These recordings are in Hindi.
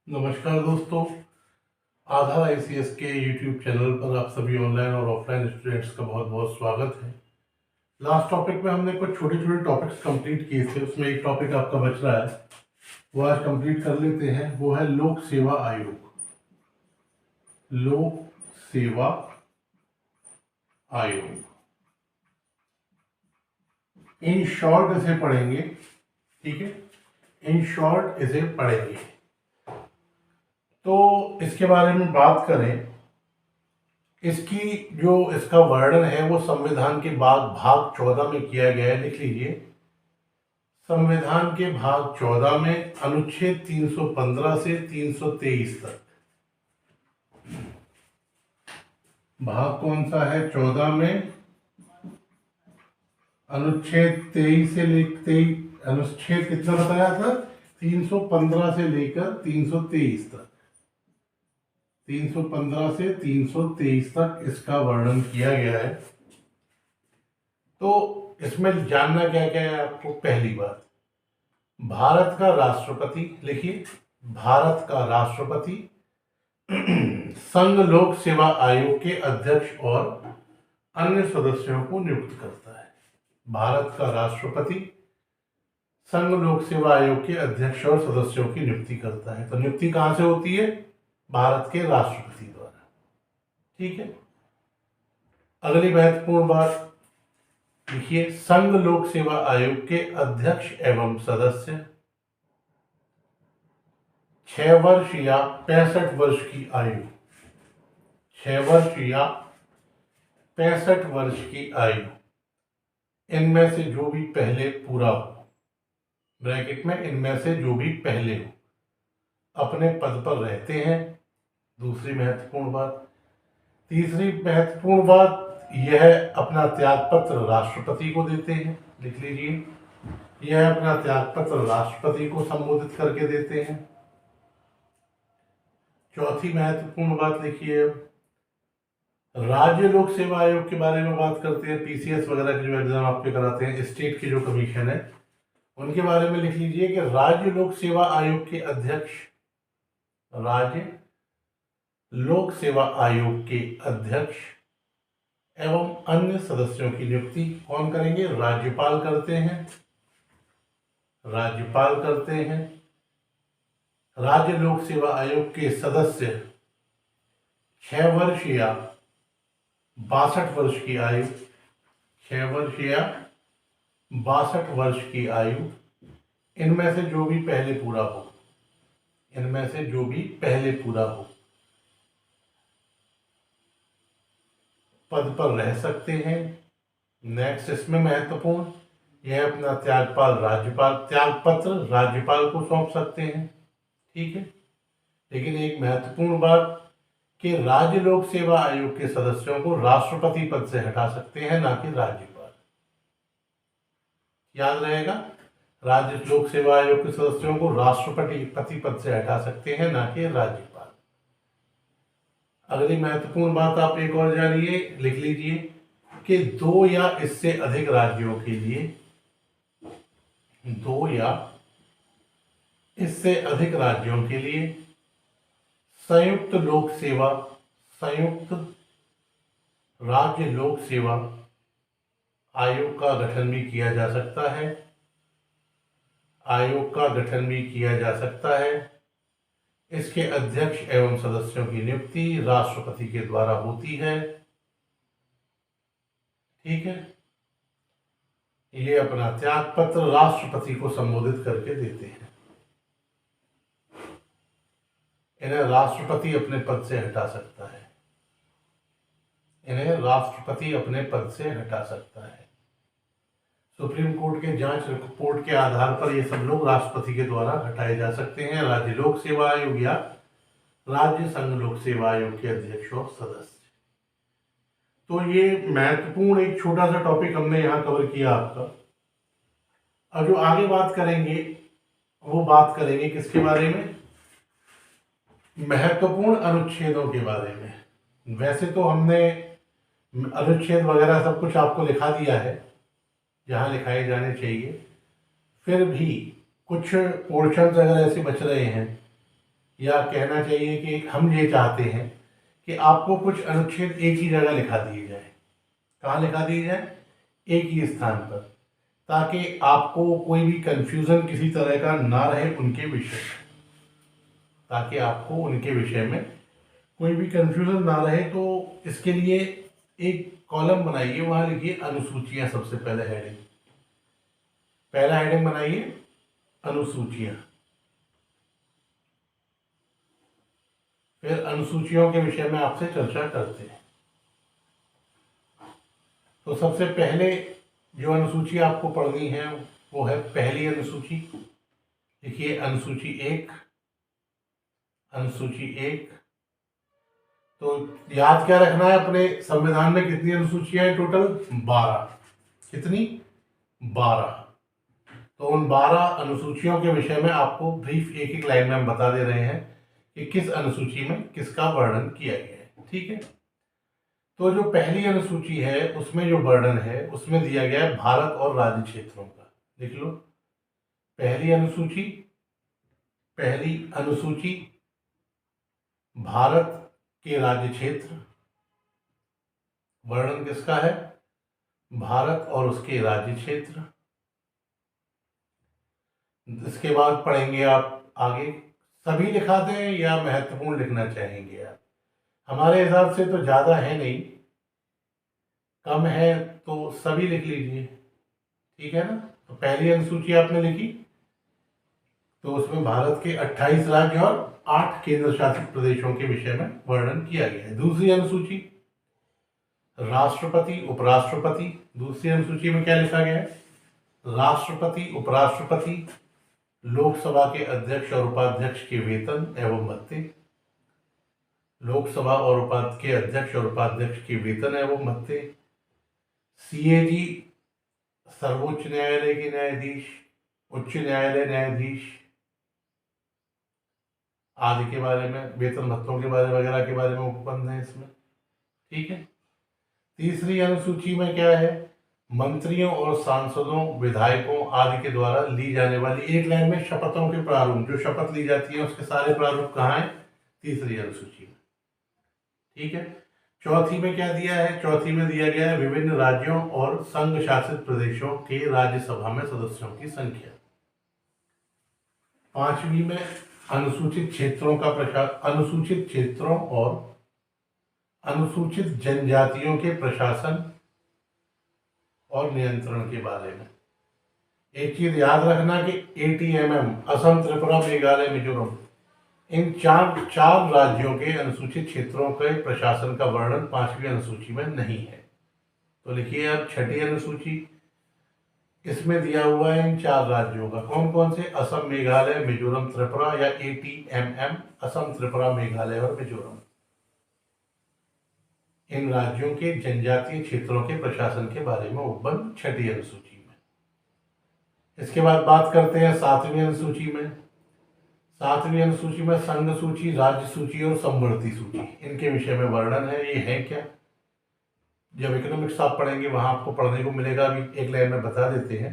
नमस्कार दोस्तों, आधार आईसीएस के यूट्यूब चैनल पर आप सभी ऑनलाइन और ऑफलाइन स्टूडेंट्स का बहुत बहुत स्वागत है। लास्ट टॉपिक में हमने कुछ छोटे छोटे टॉपिक्स कंप्लीट किए थे, उसमें एक टॉपिक आपका बच रहा है, वो आज कंप्लीट कर लेते हैं। वो है लोक सेवा आयोग। लोक सेवा आयोग, इन शॉर्ट इसे पढ़ेंगे, ठीक है, इन शॉर्ट इसे पढ़ेंगे। तो इसके बारे में बात करें, इसकी जो इसका वर्णन है वो संविधान के भाग 14 में किया गया है। लिख लीजिए, संविधान के भाग 14 में अनुच्छेद 315 से 323 तक। भाग कौन सा है? 14 में अनुच्छेद 23 से लेकर अनुच्छेद कितना बताया था? 315 से लेकर 323 तक। 315 से 323 तक इसका वर्णन किया गया है। तो इसमें जानना क्या क्या है आपको? पहली बात, भारत का राष्ट्रपति, लिखिए, भारत का राष्ट्रपति संघ लोक सेवा आयोग के अध्यक्ष और अन्य सदस्यों को नियुक्त करता है। भारत का राष्ट्रपति संघ लोक सेवा आयोग के अध्यक्ष और सदस्यों की नियुक्ति करता है। तो नियुक्ति कहां से होती है? भारत के राष्ट्रपति द्वारा, ठीक है। अगली महत्वपूर्ण बात लिखिए, संघ लोक सेवा आयोग के अध्यक्ष एवं सदस्य 6 वर्ष या 65 वर्ष की आयु, 6 वर्ष या 65 वर्ष की आयु, इनमें से जो भी पहले पूरा हो, ब्रैकेट में इनमें से जो भी पहले हो, अपने पद पर रहते हैं। दूसरी महत्वपूर्ण बात। तीसरी महत्वपूर्ण बात, यह अपना त्याग पत्र राष्ट्रपति को देते हैं। लिख लीजिए, यह अपना त्याग पत्र राष्ट्रपति को संबोधित करके देते हैं। चौथी महत्वपूर्ण बात लिखिए, राज्य लोक सेवा आयोग के बारे में बात करते हैं। पीसीएस वगैरह के जो एग्जाम आपके कराते हैं, स्टेट की जो कमीशन है, उनके बारे में लिख लीजिए कि राज्य लोक सेवा आयोग के अध्यक्ष, राज्य लोक सेवा आयोग के अध्यक्ष एवं अन्य सदस्यों की नियुक्ति कौन करेंगे? राज्यपाल करते हैं, राज्यपाल करते हैं। राज्य लोक सेवा आयोग के सदस्य 6 वर्ष या 62 वर्ष की आयु, 6 वर्ष या 62 वर्ष की आयु, इनमें से जो भी पहले पूरा हो, इनमें से जो भी पहले पूरा हो, पद पर रह सकते हैं। नेक्स्ट, इसमें महत्वपूर्ण, यह अपना त्याग पत्र राज्यपाल को सौंप सकते हैं, ठीक है। लेकिन एक महत्वपूर्ण बात कि राज्य लोक सेवा आयोग के सदस्यों को राष्ट्रपति पद से हटा सकते हैं, ना कि राज्यपाल। याद रहेगा, राज्य लोक सेवा आयोग के सदस्यों को राष्ट्रपति पद से हटा सकते हैं, ना कि राज्यपाल। अगली महत्वपूर्ण बात आप एक और जानिए, लिख लीजिए कि 2 या इससे अधिक राज्यों के लिए, 2 या इससे अधिक राज्यों के लिए संयुक्त राज्य लोक सेवा आयोग का गठन भी किया जा सकता है, आयोग का गठन भी किया जा सकता है। इसके अध्यक्ष एवं सदस्यों की नियुक्ति राष्ट्रपति के द्वारा होती है, ठीक है। ये अपना त्याग पत्र राष्ट्रपति को संबोधित करके देते हैं। इन्हें राष्ट्रपति अपने पद से हटा सकता है, इन्हें राष्ट्रपति अपने पद से हटा सकता है। सुप्रीम कोर्ट के जांच रिपोर्ट के आधार पर ये सब लोग राष्ट्रपति के द्वारा हटाए जा सकते हैं, राज्य लोक सेवा आयोग या राज्य संघ लोक सेवा आयोग के अध्यक्ष और सदस्य। तो ये महत्वपूर्ण एक छोटा सा टॉपिक हमने यहाँ कवर किया आपका। अब जो आगे बात करेंगे वो बात करेंगे किसके बारे में? महत्वपूर्ण अनुच्छेदों के बारे में। वैसे तो हमने अनुच्छेद वगैरह सब कुछ आपको लिखा दिया है जहाँ लिखाए जाने चाहिए, फिर भी कुछ पोर्शंस अगर ऐसे बच रहे हैं या कहना चाहिए कि हम ये चाहते हैं कि आपको कुछ अनुच्छेद एक ही जगह लिखा दिए जाए। कहाँ लिखा दिए जाए? एक ही स्थान पर, ताकि आपको कोई भी कंफ्यूजन किसी तरह का ना रहे उनके विषय में, ताकि आपको उनके विषय में कोई भी कंफ्यूजन ना रहे। तो इसके लिए एक कॉलम बनाइए, वहां लिखिए अनुसूचियां। सबसे पहले हेडिंग, पहला हेडिंग बनाइए अनुसूचियां। फिर अनुसूचियों के विषय में आपसे चर्चा करते हैं। तो सबसे पहले जो अनुसूची आपको पढ़नी है वो है पहली अनुसूची। देखिए अनुसूची एक, अनुसूची एक। तो याद क्या रखना है, अपने संविधान में कितनी अनुसूचियां हैं? टोटल 12। कितनी? 12। तो उन 12 अनुसूचियों के विषय में आपको ब्रीफ एक एक लाइन में हम बता दे रहे हैं कि किस अनुसूची में किसका वर्णन किया गया है। ठीक है। तो जो पहली अनुसूची है उसमें जो वर्णन है उसमें दिया गया है भारत और राज्य क्षेत्रों का। लिख लो, पहली अनुसूची, पहली अनुसूची भारत के राज्य क्षेत्र। वर्णन किसका है? भारत और उसके राज्य क्षेत्र। इसके बाद पढ़ेंगे आप आगे। सभी लिखा दें या महत्वपूर्ण लिखना चाहेंगे आप? हमारे हिसाब से तो ज़्यादा है नहीं, कम है तो सभी लिख लीजिए। ठीक है ना। तो पहली अनुसूची आपने लिखी, तो उसमें भारत के 28 राज्य और 8 केंद्र शासित प्रदेशों के विषय में वर्णन किया गया है। दूसरी अनुसूची राष्ट्रपति उपराष्ट्रपति। दूसरी अनुसूची में क्या लिखा गया है? राष्ट्रपति उपराष्ट्रपति, लोकसभा के अध्यक्ष और उपाध्यक्ष के वेतन एवं भत्ते। लोकसभा और के अध्यक्ष और उपाध्यक्ष के वेतन एवं भत्ते। सीएजी सर्वोच्च न्यायालय के न्यायाधीश, उच्च न्यायालय न्यायाधीश आदि के बारे में, वेतन भत्तों के बारे वगैरह के बारे में उपबंध है इसमें। ठीक है। तीसरी अनुसूची में क्या है? मंत्रियों और सांसदों, विधायकों आदि के द्वारा ली जाने वाली, एक लाइन में शपथों के प्रारूप, जो शपथ ली जाती है उसके सारे प्रारूप कहाँ हैं? तीसरी अनुसूची में। ठीक है। चौथी में क्या दिया है? चौथी में दिया गया है विभिन्न राज्यों और संघ शासित प्रदेशों के राज्यसभा में सदस्यों की संख्या। पांचवी में अनुसूचित क्षेत्रों का अनुसूचित क्षेत्रों और अनुसूचित जनजातियों के प्रशासन और नियंत्रण के बारे में। एक चीज याद रखना कि ATMM, असम, त्रिपुरा, मेघालय, मिजोरम, इन चार राज्यों के अनुसूचित क्षेत्रों के प्रशासन का वर्णन पांचवी अनुसूची में नहीं है। तो लिखिए अब छठी अनुसूची, इसमें दिया हुआ है इन 4 राज्यों का। कौन कौन से? असम, मेघालय, मिजोरम, त्रिपुरा, या ATMM, असम, त्रिपुरा, मेघालय और मिजोरम। इन राज्यों के जनजातीय क्षेत्रों के प्रशासन के बारे में उपबंध छठी अनुसूची में। इसके बाद बात करते हैं 7वीं अनुसूची में। 7वीं अनुसूची में संघ सूची, राज्य सूची और समवर्ती सूची, इनके विषय में वर्णन है। ये है क्या? जब इकोनॉमिक्स आप पढ़ेंगे वहां आपको पढ़ने को मिलेगा। अभी एक लाइन में बता देते हैं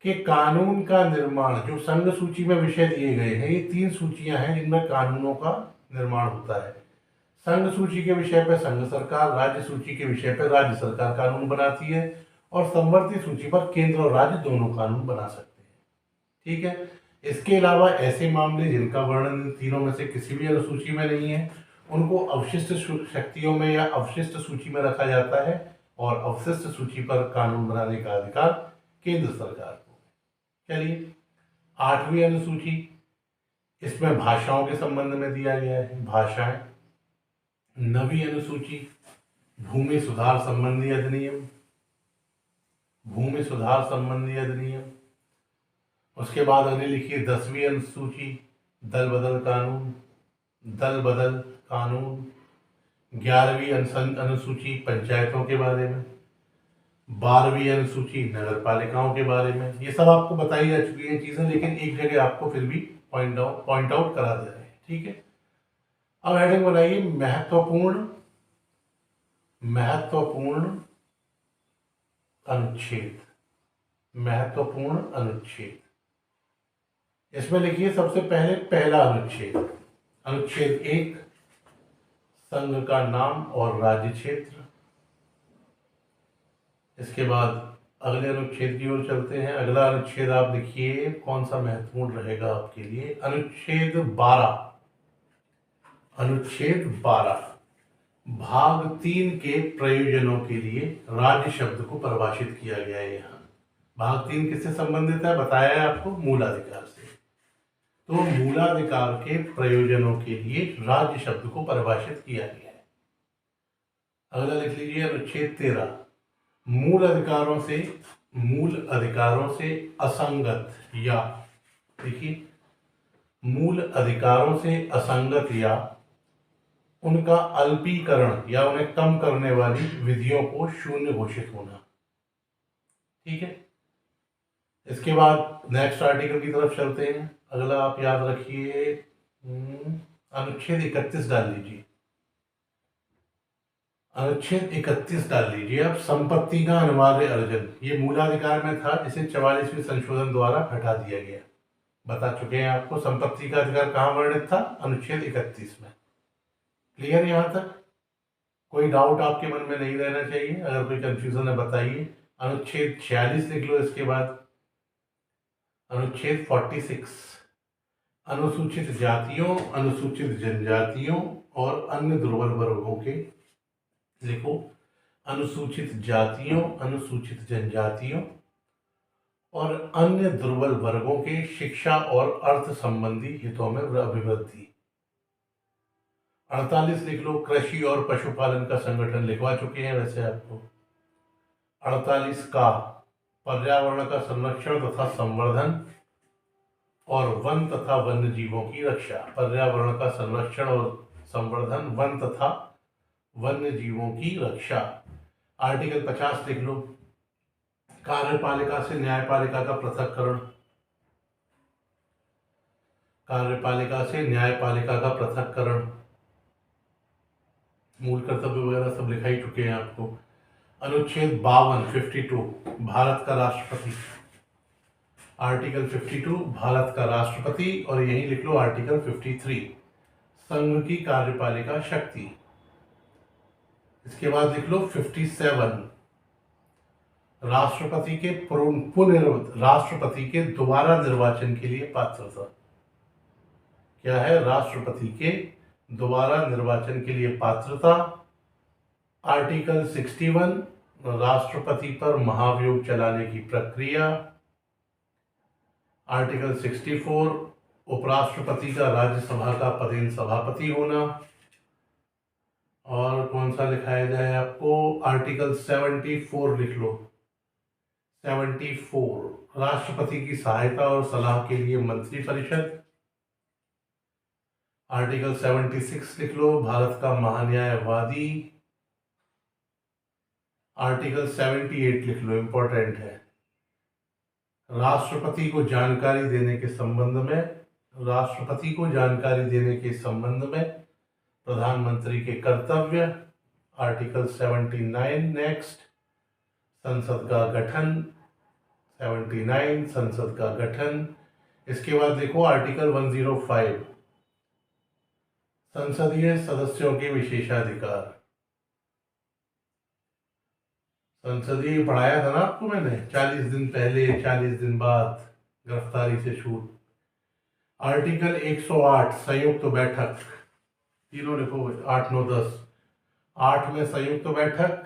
कि कानून का निर्माण, जो संघ सूची में विषय दिए गए हैं, ये 3 सूचियां हैं जिनमें कानूनों का निर्माण होता है। संघ सूची के विषय पर संघ सरकार, राज्य सूची के विषय पर राज्य सरकार कानून बनाती है, और समवर्ती सूची पर केंद्र और राज्य दोनों कानून बना सकते हैं। ठीक है। इसके अलावा ऐसे मामले जिनका वर्णन तीनों में से किसी भी अनुसूची में नहीं है, उनको अवशिष्ट शक्तियों में या अवशिष्ट सूची में रखा जाता है, और अवशिष्ट सूची पर कानून बनाने का अधिकार केंद्र सरकार को। चलिए 8वीं अनुसूची, इसमें भाषाओं के संबंध में दिया गया है, भाषाएं। 9वीं अनुसूची भूमि सुधार संबंधी अधिनियम, भूमि सुधार संबंधी अधिनियम। उसके बाद अगली लिखिए 10वीं अनुसूची दल बदल कानून, दल बदल कानून। 11वीं अनुसूची पंचायतों के बारे में। 12वीं अनुसूची नगर पालिकाओं के बारे में। ये सब आपको बताई जा चुकी है चीजें, लेकिन एक जगह आपको फिर भी पॉइंट आउट करा दे रहे हैं। ठीक है। अब हेडिंग बनाइए महत्वपूर्ण, महत्वपूर्ण अनुच्छेद, महत्वपूर्ण अनुच्छेद। इसमें लिखिए सबसे पहले पहला अनुच्छेद, अनुच्छेद 1 संघ का नाम और राज्य क्षेत्र। इसके बाद अगले अनुच्छेद की ओर चलते हैं। अगला अनुच्छेद आप देखिए कौन सा महत्वपूर्ण रहेगा आपके लिए। अनुच्छेद 12। अनुच्छेद 12 भाग 3 के प्रयोजनों के लिए राज्य शब्द को परिभाषित किया गया है। यहाँ भाग 3 किससे संबंधित है बताया है आपको, मूलाधिकार से। तो मूलाधिकार के प्रयोजनों के लिए राज्य शब्द को परिभाषित किया गया है। अगला लिख लीजिए अनुच्छेद 13 मूल अधिकारों से असंगत या, देखिए मूल अधिकारों से असंगत या उनका अल्पीकरण या उन्हें कम करने वाली विधियों को शून्य घोषित होना। ठीक है, इसके बाद नेक्स्ट आर्टिकल की तरफ चलते हैं। अगला आप याद रखिए अनुच्छेद 31 डाल लीजिए। अनुच्छेद 31 डाल लीजिए अब, संपत्ति का अनिवार्य अर्जन। ये मूलाधिकार में था, इसे 44वें संशोधन द्वारा हटा दिया गया। बता चुके हैं आपको संपत्ति का अधिकार कहाँ वर्णित था, अनुच्छेद 31 में। क्लियर यहाँ तक? कोई डाउट आपके मन में नहीं रहना चाहिए। अगर कोई कंफ्यूजन है बताइए। अनुच्छेद 46 लिख लो। इसके बाद अनुच्छेद 46 अनुसूचित जातियों, अनुसूचित जनजातियों और अन्य दुर्बल वर्गों के, लिखो अनुसूचित जातियों, अनुसूचित जनजातियों और अन्य दुर्बल वर्गों के शिक्षा और अर्थ संबंधी हितों में अभिवृद्धि। 48 लिख लो, कृषि और पशुपालन का संगठन लिखवा चुके हैं वैसे आपको। 48 का पर्यावरण का संरक्षण तथा संवर्धन और वन तथा वन्य जीवों की रक्षा। पर्यावरण का संरक्षण और संवर्धन, वन तथा वन्य जीवों की रक्षा। आर्टिकल 50 लिख लो, कार्यपालिका से न्यायपालिका का पृथक्करण। कार्यपालिका से न्यायपालिका का पृथक्करण, मूल कर्तव्य वगैरह सब लिखा ही चुके हैं आपको। अनुच्छेद 52 भारत का राष्ट्रपति। आर्टिकल 52 भारत का राष्ट्रपति, और यही लिख लो आर्टिकल 53 संघ की कार्यपालिका शक्ति। इसके बाद लिख लो 57 राष्ट्रपति के दोबारा निर्वाचन के लिए पात्रता। क्या है? राष्ट्रपति के दोबारा निर्वाचन के लिए पात्रता। आर्टिकल 61 राष्ट्रपति पर महाभियोग चलाने की प्रक्रिया। आर्टिकल 64 उपराष्ट्रपति का राज्यसभा का पदेन सभापति होना। और कौन सा लिखाया जाए आपको? आर्टिकल 74 लिख लो। 74 राष्ट्रपति की सहायता और सलाह के लिए मंत्रिपरिषद। आर्टिकल 76 लिख लो, भारत का महान्यायवादी। आर्टिकल 78 लिख लो, इंपॉर्टेंट है, राष्ट्रपति को जानकारी देने के संबंध में प्रधानमंत्री के कर्तव्य। आर्टिकल 79 नेक्स्ट, संसद का गठन। 79 संसद का गठन। इसके बाद देखो आर्टिकल 105 संसदीय सदस्यों के विशेषाधिकार। संसदीय पढ़ाया था ना आपको मैंने, 40 दिन पहले 40 दिन बाद गिरफ्तारी से छूट। आर्टिकल 108 संयुक्त बैठक। तीनों लिखो, 8, 9, 10। 8 में संयुक्त बैठक,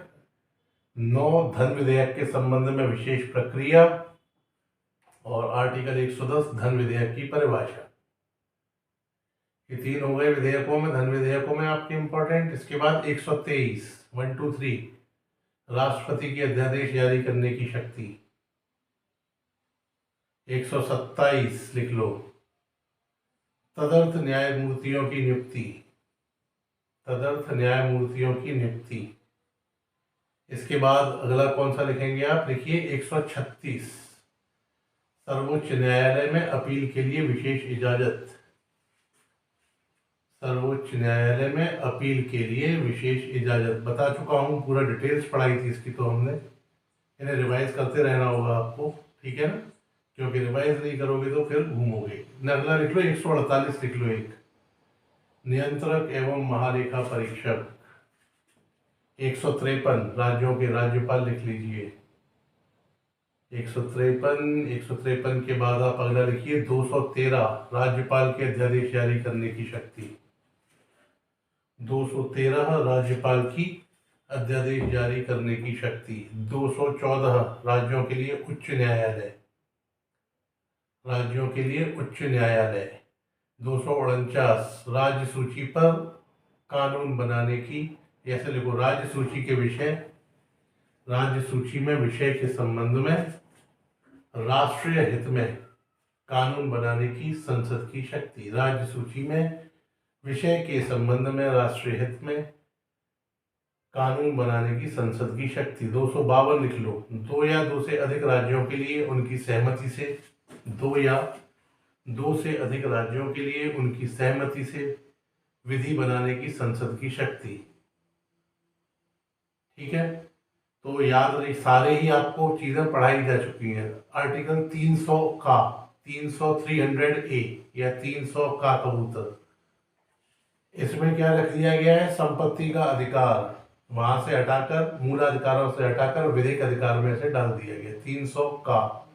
9 धन विधेयक के संबंध में विशेष प्रक्रिया, और आर्टिकल 110 धन विधेयक की परिभाषा। ये 3 हो गए विधेयकों में, धन विधेयकों में आपके इंपॉर्टेंट। इसके बाद 123 1, 2, 3 राष्ट्रपति की अध्यादेश जारी करने की शक्ति। 127 लिख लो, तदर्थ न्यायमूर्तियों की नियुक्ति। तदर्थ न्यायमूर्तियों की नियुक्ति। इसके बाद अगला कौन सा लिखेंगे आप? लिखिए 136 सर्वोच्च न्यायालय में अपील के लिए विशेष इजाजत। सर्वोच्च न्यायालय में अपील के लिए विशेष इजाजत। बता चुका हूँ, पूरा डिटेल्स पढ़ाई थी इसकी तो हमने। इन्हें रिवाइज करते रहना होगा आपको, ठीक है ना, क्योंकि रिवाइज नहीं करोगे तो फिर घूमोगे। अगला लिख लो 148 लिख लो, एक नियंत्रक एवं महालेखा परीक्षक 153 राज्यों के राज्यपाल लिख लीजिए। 153 के बाद आप अगला लिखिए 213 राज्यपाल के अध्यादेश जारी करने की शक्ति। 213 राज्यपाल की अध्यादेश जारी करने की शक्ति। 214 राज्यों के लिए उच्च न्यायालय, राज्यों के लिए उच्च न्यायालय। 249 राज्य सूची पर कानून बनाने की, ऐसे लिखो राज्य सूची के विषय, राज्य सूची में विषय के संबंध में राष्ट्रीय हित में कानून बनाने की संसद की शक्ति। राज्य सूची में विषय के संबंध में राष्ट्रीय हित में कानून बनाने की संसद की शक्ति। 252 लिख लो, 2 या 2 से अधिक राज्यों के लिए उनकी सहमति से, 2 या 2 से अधिक राज्यों के लिए उनकी सहमति से विधि बनाने की संसद की शक्ति। ठीक है, तो याद रही, सारे ही आपको चीजें पढ़ाई जा चुकी हैं। आर्टिकल 300 का 300 या 300 का कबूतर, इसमें क्या रख दिया गया है? संपत्ति का अधिकार वहां से हटाकर, मूल अधिकारों से हटाकर विधिक अधिकार में से डाल दिया गया 300 का।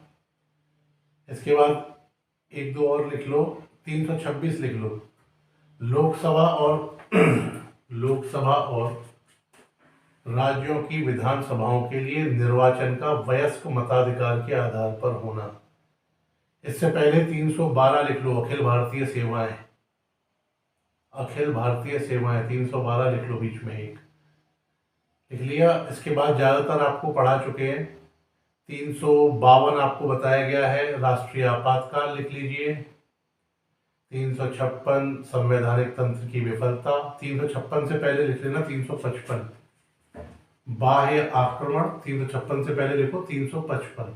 इसके बाद 1-2 और लिख लो, 326 लिख लो, लोकसभा और राज्यों की विधानसभाओं के लिए निर्वाचन का वयस्क मताधिकार के आधार पर होना। इससे पहले 312 लिख लो, अखिल भारतीय सेवाएं, अखिल भारतीय सेवाएं 312 लिख लो, बीच में एक लिख लिया। इसके बाद ज्यादातर आपको पढ़ा चुके हैं। 352 आपको बताया गया है, राष्ट्रीय आपातकाल लिख लीजिए। 356 संवैधानिक तंत्र की विफलता। 356 से पहले लिख लेना 355 बाह्य आक्रमण। 356 से पहले लिखो 355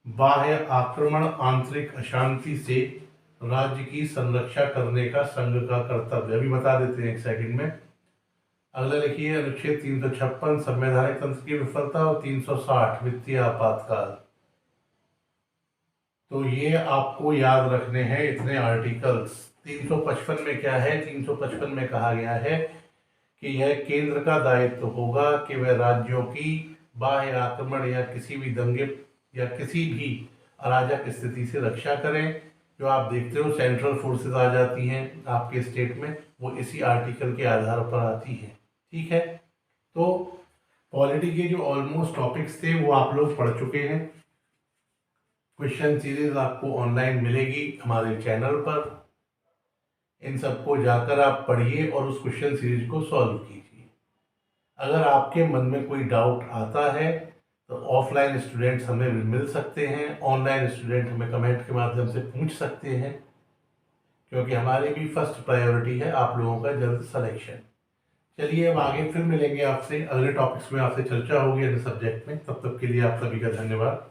बाह्य आक्रमण, आंतरिक अशांति से राज्य की संरक्षा करने का संघ का कर्तव्य। अभी बता देते हैं एक सेकंड में। अगला लिखिए अनुच्छेद 356 संवैधानिक तंत्र की विफलता और 360 वित्तीय आपातकाल। तो ये आपको याद रखने हैं इतने आर्टिकल्स। 355 में क्या है? 355 में कहा गया है कि यह केंद्र का दायित्व होगा कि वह राज्यों की बाह्य आक्रमण या किसी भी दंगे या किसी भी अराजक स्थिति से रक्षा करें। जो आप देखते हो सेंट्रल फोर्सेस आ जाती हैं आपके स्टेट में, वो इसी आर्टिकल के आधार पर आती हैं। ठीक है, तो पॉलिटी के जो ऑलमोस्ट टॉपिक्स थे वो आप लोग पढ़ चुके हैं। क्वेश्चन सीरीज आपको ऑनलाइन मिलेगी हमारे चैनल पर। इन सबको जाकर आप पढ़िए और उस क्वेश्चन सीरीज को सॉल्व कीजिए। अगर आपके मन में कोई डाउट आता है तो ऑफलाइन स्टूडेंट्स हमें मिल सकते हैं, ऑनलाइन स्टूडेंट हमें कमेंट के माध्यम से पूछ सकते हैं, क्योंकि हमारी भी फर्स्ट प्रायोरिटी है आप लोगों का जल्द सिलेक्शन। चलिए अब आगे फिर मिलेंगे आपसे, अगले टॉपिक्स में आपसे चर्चा होगी अगले सब्जेक्ट में। तब तक के लिए आप सभी का धन्यवाद।